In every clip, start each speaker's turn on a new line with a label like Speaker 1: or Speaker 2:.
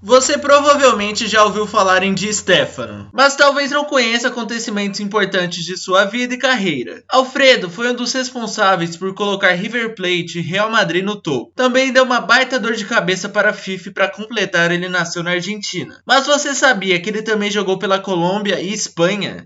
Speaker 1: Você provavelmente já ouviu falar em Di Stéfano, mas talvez não conheça acontecimentos importantes de sua vida e carreira. Alfredo foi um dos responsáveis por colocar River Plate e Real Madrid no topo. Também deu uma baita dor de cabeça para a FIFA e para completar ele nasceu na Argentina. Mas você sabia que ele também jogou pela Colômbia e Espanha?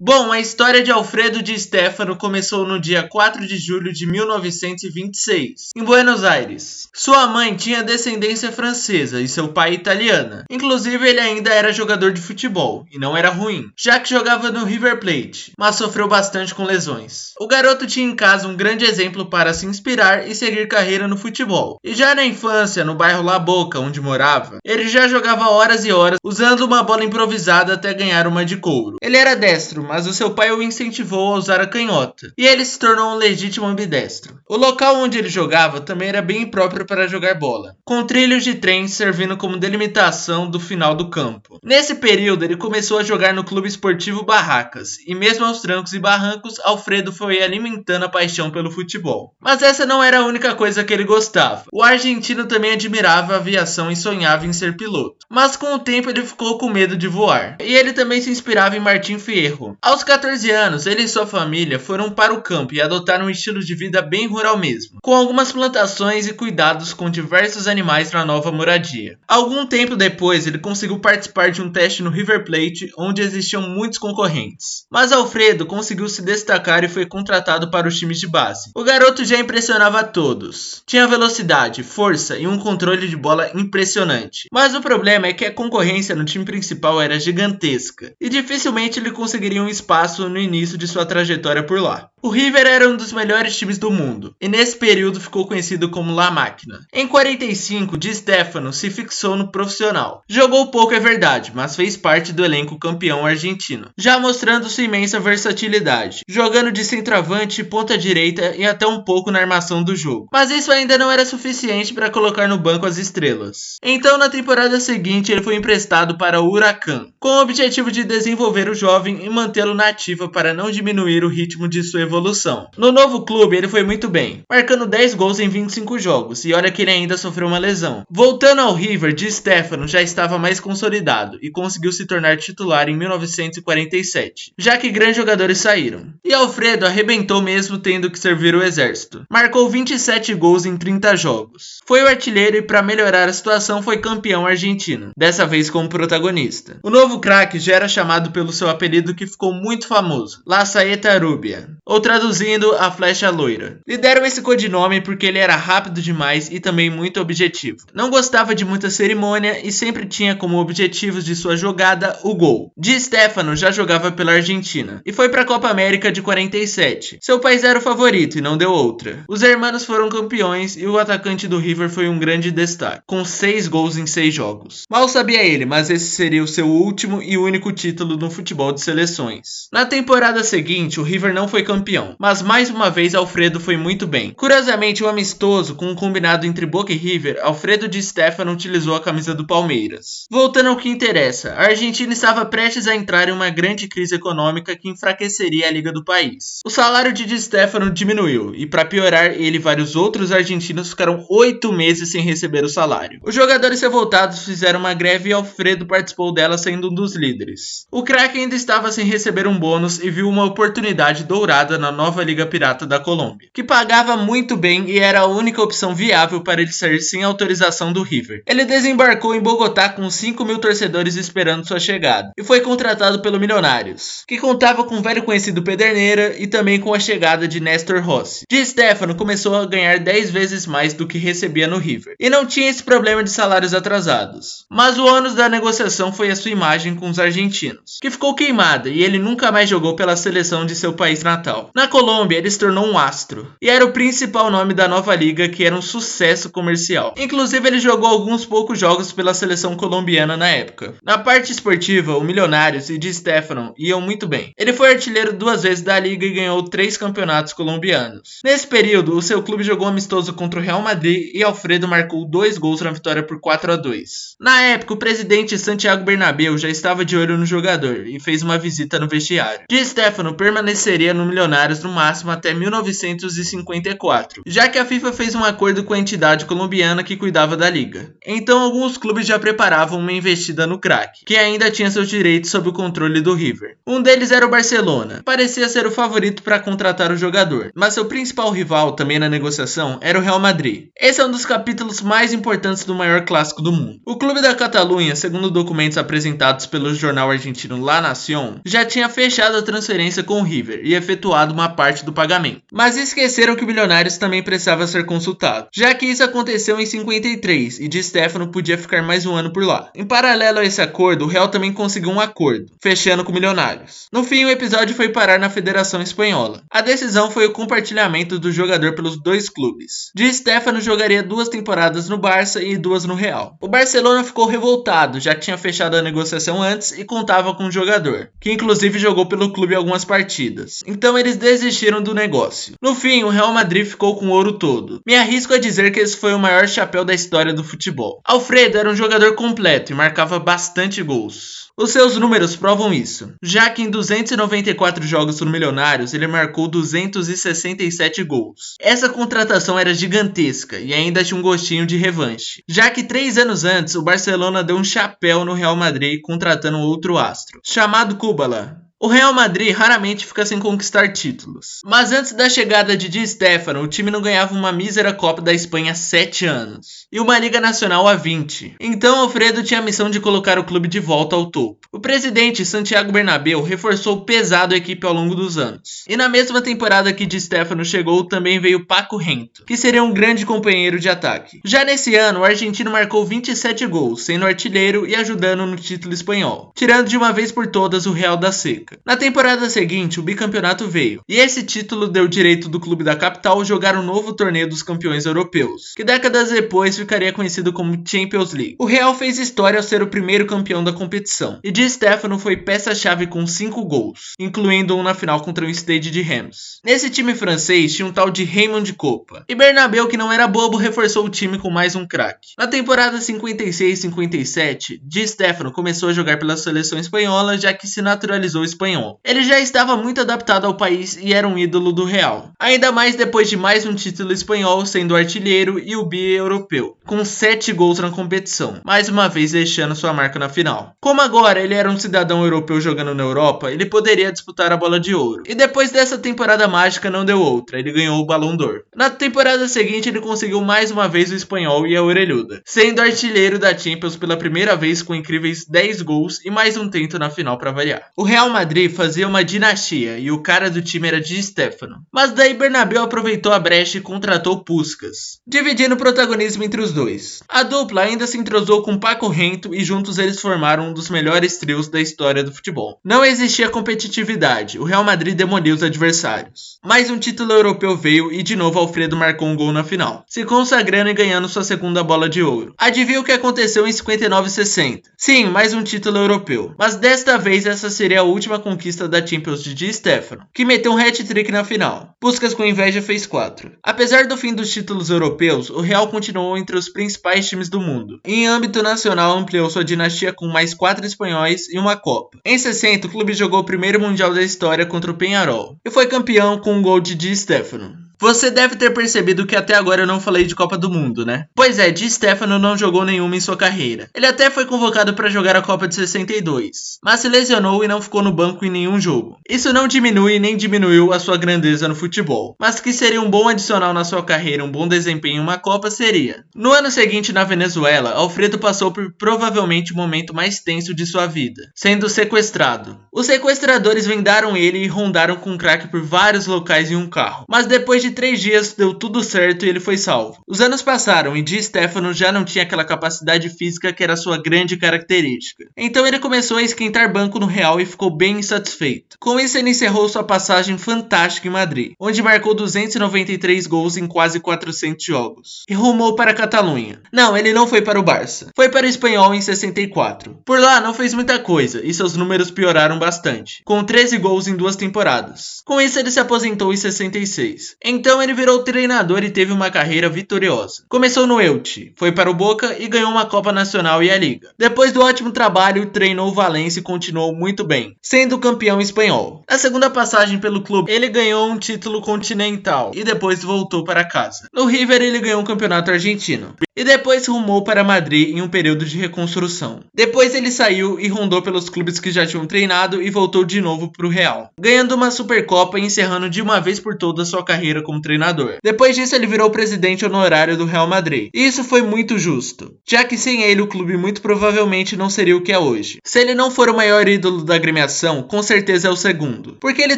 Speaker 1: Bom, a história de Alfredo Di Stéfano começou no dia 4 de julho de 1926, em Buenos Aires. Sua mãe tinha descendência francesa e seu pai italiana. Inclusive, ele ainda era jogador de futebol, e não era ruim, já que jogava no River Plate, mas sofreu bastante com lesões. O garoto tinha em casa um grande exemplo para se inspirar e seguir carreira no futebol. E já na infância, no bairro La Boca, onde morava, ele já jogava horas e horas usando uma bola improvisada até ganhar uma de couro. Ele era destro, mas o seu pai o incentivou a usar a canhota, e ele se tornou um legítimo ambidestro. O local onde ele jogava também era bem próprio para jogar bola, com trilhos de trem servindo como delimitação do final do campo. Nesse período, ele começou a jogar no Clube Esportivo Barracas, e mesmo aos trancos e barrancos, Alfredo foi alimentando a paixão pelo futebol. Mas essa não era a única coisa que ele gostava. O argentino também admirava a aviação e sonhava em ser piloto. Mas com o tempo ele ficou com medo de voar, e ele também se inspirava em Martim Fierro. Aos 14 anos, ele e sua família foram para o campo e adotaram um estilo de vida bem rural mesmo, com algumas plantações e cuidados com diversos animais na nova moradia. Algum tempo depois, ele conseguiu participar de um teste no River Plate, onde existiam muitos concorrentes. Mas Alfredo conseguiu se destacar e foi contratado para os times de base. O garoto já impressionava a todos. Tinha velocidade, força e um controle de bola impressionante. Mas o problema é que a concorrência no time principal era gigantesca, e dificilmente ele conseguiria um espaço no início de sua trajetória por lá. O River era um dos melhores times do mundo, e nesse período ficou conhecido como La Máquina. Em 45, Di Stéfano se fixou no profissional. Jogou pouco é verdade, mas fez parte do elenco campeão argentino, já mostrando sua imensa versatilidade, jogando de centroavante, ponta direita e até um pouco na armação do jogo. Mas isso ainda não era suficiente para colocar no banco as estrelas. Então, na temporada seguinte, ele foi emprestado para o Huracan, com o objetivo de desenvolver o jovem e mantê-lo na ativa para não diminuir o ritmo de sua evolução. No novo clube, ele foi muito bem, marcando 10 gols em 25 jogos, e olha que ele ainda sofreu uma lesão. Voltando ao River, Di Stéfano já estava mais consolidado e conseguiu se tornar titular em 1947, já que grandes jogadores saíram. E Alfredo arrebentou mesmo tendo que servir o exército. Marcou 27 gols em 30 jogos. Foi o artilheiro e para melhorar a situação foi campeão argentino, dessa vez como protagonista. O novo craque já era chamado pelo seu apelido que ficou muito famoso, La Saeta Rubia, ou traduzindo, a flecha loira. Lhe deram esse codinome porque ele era rápido demais e também muito objetivo. Não gostava de muita cerimônia e sempre tinha como objetivos de sua jogada o gol. Di Stéfano já jogava pela Argentina e foi para a Copa América de 47. Seu país era o favorito e não deu outra. Os hermanos foram campeões e o atacante do River foi um grande destaque, com 6 gols em 6 jogos. Mal sabia ele, mas esse seria o seu último e único título no futebol de seleções. Na temporada seguinte, o River não foi campeão, mas mais uma vez Alfredo foi muito bem. Curiosamente, um amistoso com um combinado entre Boca e River, Alfredo Di Stéfano utilizou a camisa do Palmeiras. Voltando ao que interessa, a Argentina estava prestes a entrar em uma grande crise econômica que enfraqueceria a liga do país. O salário de Di Stéfano diminuiu e, para piorar, ele e vários outros argentinos ficaram 8 meses sem receber o salário. Os jogadores revoltados fizeram uma greve e Alfredo participou dela sendo um dos líderes. O craque ainda estava sem receber um bônus e viu uma oportunidade dourada na nova Liga Pirata da Colômbia, que pagava muito bem e era a única opção viável para ele sair sem autorização do River. Ele desembarcou em Bogotá com 5.000 torcedores esperando sua chegada e foi contratado pelo Milionários, que contava com o velho conhecido Pederneira e também com a chegada de Néstor Rossi. Di Stéfano começou a ganhar 10 vezes mais do que recebia no River e não tinha esse problema de salários atrasados. Mas o ônus da negociação foi a sua imagem com os argentinos, que ficou queimada e ele nunca mais jogou pela seleção de seu país natal. Na Colômbia, ele se tornou um astro e era o principal nome da nova liga, que era um sucesso comercial. Inclusive, ele jogou alguns poucos jogos pela seleção colombiana na época. Na parte esportiva, o Milionários e Di Stéfano iam muito bem. Ele foi artilheiro 2 vezes da liga e ganhou 3 campeonatos colombianos. Nesse período, o seu clube jogou amistoso contra o Real Madrid e Alfredo marcou 2 gols na vitória por 4-2. Na época, o presidente Santiago Bernabéu já estava de olho no jogador e fez uma visita no vestiário. Di Stéfano permaneceria no Milionários no máximo até 1954, já que a FIFA fez um acordo com a entidade colombiana que cuidava da liga. Então alguns clubes já preparavam uma investida no craque, que ainda tinha seus direitos sob o controle do River. Um deles era o Barcelona, parecia ser o favorito para contratar o jogador, mas seu principal rival também na negociação era o Real Madrid. Esse é um dos capítulos mais importantes do maior clássico do mundo. O clube da Catalunha, segundo documentos apresentados pelo jornal argentino La Nación, já tinha fechado a transferência com o River e efetuado uma parte do pagamento. Mas esqueceram que o Milionários também precisava ser consultado, já que isso aconteceu em 53 e Di Stéfano podia ficar mais um ano por lá. Em paralelo a esse acordo, o Real também conseguiu um acordo, fechando com o Milionários. No fim, o episódio foi parar na Federação Espanhola. A decisão foi o compartilhamento do jogador pelos 2 clubes. Di Stéfano jogaria 2 temporadas no Barça e 2 no Real. O Barcelona ficou revoltado, já tinha fechado a negociação antes e contava com o jogador, que inclusive jogou pelo clube algumas partidas. Então eles desistiram do negócio. No fim, o Real Madrid ficou com o ouro todo. Me arrisco a dizer que esse foi o maior chapéu da história do futebol. Alfredo era um jogador completo e marcava bastante gols. Os seus números provam isso, já que em 294 jogos no Milionários ele marcou 267 gols. Essa contratação era gigantesca e ainda tinha um gostinho de revanche, já que 3 anos antes o Barcelona deu um chapéu no Real Madrid contratando outro astro, chamado Kubala. O Real Madrid raramente fica sem conquistar títulos. Mas antes da chegada de Di Stéfano, o time não ganhava uma mísera Copa da Espanha há 7 anos. E uma Liga Nacional há 20. Então Alfredo tinha a missão de colocar o clube de volta ao topo. O presidente Santiago Bernabéu reforçou pesado a equipe ao longo dos anos. E na mesma temporada que Di Stéfano chegou, também veio Paco Gento, que seria um grande companheiro de ataque. Já nesse ano, o argentino marcou 27 gols, sendo artilheiro e ajudando no título espanhol, tirando de uma vez por todas o Real da Seca. Na temporada seguinte, o bicampeonato veio, e esse título deu direito do clube da capital jogar um novo torneio dos campeões europeus, que décadas depois ficaria conhecido como Champions League. O Real fez história ao ser o primeiro campeão da competição, e Di Stéfano foi peça-chave com 5 gols, incluindo um na final contra o Stade de Reims. Nesse time francês tinha um tal de Raymond Kopa, e Bernabéu, que não era bobo, reforçou o time com mais um craque. Na temporada 56-57, Di Stéfano começou a jogar pela seleção espanhola, já que se naturalizou espanhol. Ele já estava muito adaptado ao país e era um ídolo do Real. Ainda mais depois de mais um título espanhol, sendo artilheiro e o bi-europeu, com 7 gols na competição, mais uma vez deixando sua marca na final. Como agora ele era um cidadão europeu jogando na Europa, ele poderia disputar a bola de ouro. E depois dessa temporada mágica não deu outra, ele ganhou o Ballon d'Or. Na temporada seguinte ele conseguiu mais uma vez o espanhol e a orelhuda, sendo artilheiro da Champions pela primeira vez com incríveis 10 gols e mais um tento na final para variar. O Real Madrid fazia uma dinastia e o cara do time era Di Stéfano. Mas daí Bernabéu aproveitou a brecha e contratou Puskás, dividindo o protagonismo entre os dois. A dupla ainda se entrosou com Paco Gento e juntos eles formaram um dos melhores trios da história do futebol. Não existia competitividade, o Real Madrid demoliu os adversários. Mais um título europeu veio e de novo Alfredo marcou um gol na final, se consagrando e ganhando sua segunda bola de ouro. Adivinha o que aconteceu em 59-60? Sim, mais um título europeu, mas desta vez essa seria a última conquista da Champions de Di Stéfano, que meteu um hat-trick na final. Puskás com inveja fez 4. Apesar do fim dos títulos europeus, o Real continuou entre os principais times do mundo. E em âmbito nacional ampliou sua dinastia com mais 4 espanhóis e uma Copa. Em 60, o clube jogou o primeiro Mundial da história contra o Peñarol e foi campeão com um gol de Di Stéfano. Você deve ter percebido que até agora eu não falei de Copa do Mundo, né? Pois é, Di Stéfano não jogou nenhuma em sua carreira. Ele até foi convocado para jogar a Copa de 62, mas se lesionou e não ficou no banco em nenhum jogo. Isso não diminui nem diminuiu a sua grandeza no futebol, mas que seria um bom adicional na sua carreira, um bom desempenho em uma Copa seria. No ano seguinte, na Venezuela, Alfredo passou por provavelmente o momento mais tenso de sua vida, sendo sequestrado. Os sequestradores vendaram ele e rondaram com o craque por vários locais em um carro, mas depois de de 3 dias deu tudo certo e ele foi salvo. Os anos passaram e Di Stefano já não tinha aquela capacidade física que era sua grande característica. Então ele começou a esquentar banco no Real e ficou bem insatisfeito. Com isso ele encerrou sua passagem fantástica em Madrid, onde marcou 293 gols em quase 400 jogos. E rumou para a Catalunha. Não, ele não foi para o Barça. Foi para o Espanhol em 64. Por lá não fez muita coisa e seus números pioraram bastante, com 13 gols em 2 temporadas. Com isso ele se aposentou em 66. Então ele virou treinador e teve uma carreira vitoriosa. Começou no Elche, foi para o Boca e ganhou uma Copa Nacional e a Liga. Depois do ótimo trabalho, treinou o Valência e continuou muito bem, sendo campeão espanhol. Na segunda passagem pelo clube, ele ganhou um título continental e depois voltou para casa. No River ele ganhou um campeonato argentino. E depois rumou para Madrid em um período de reconstrução. Depois ele saiu e rondou pelos clubes que já tinham treinado e voltou de novo para o Real, ganhando uma Supercopa e encerrando de uma vez por todas sua carreira como treinador. Depois disso ele virou presidente honorário do Real Madrid. E isso foi muito justo, já que sem ele o clube muito provavelmente não seria o que é hoje. Se ele não for o maior ídolo da agremiação, com certeza é o segundo, porque ele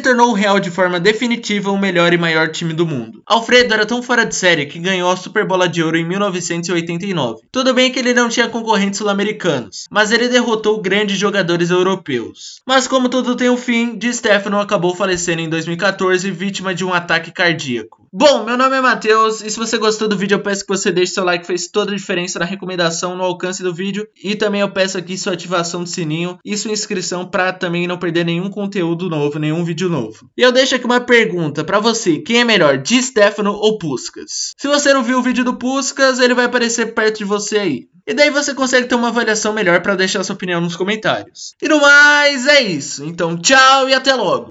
Speaker 1: tornou o Real de forma definitiva o melhor e maior time do mundo. Alfredo era tão fora de série que ganhou a Super Bola de Ouro em 1989. Tudo bem que ele não tinha concorrentes sul-americanos, mas ele derrotou grandes jogadores europeus. Mas como tudo tem um fim, Di Stefano acabou falecendo em 2014, vítima de um ataque cardíaco. Bom, meu nome é Matheus, e se você gostou do vídeo eu peço que você deixe seu like, fez toda a diferença na recomendação, no alcance do vídeo, e também eu peço aqui sua ativação do sininho e sua inscrição para também não perder nenhum conteúdo novo, nenhum vídeo novo. E eu deixo aqui uma pergunta para você, quem é melhor, Di Stefano ou Puskás? Se você não viu o vídeo do Puskás, ele vai aparecer perto de você aí. E daí você consegue ter uma avaliação melhor para deixar sua opinião nos comentários. E no mais, é isso. Então tchau e até logo!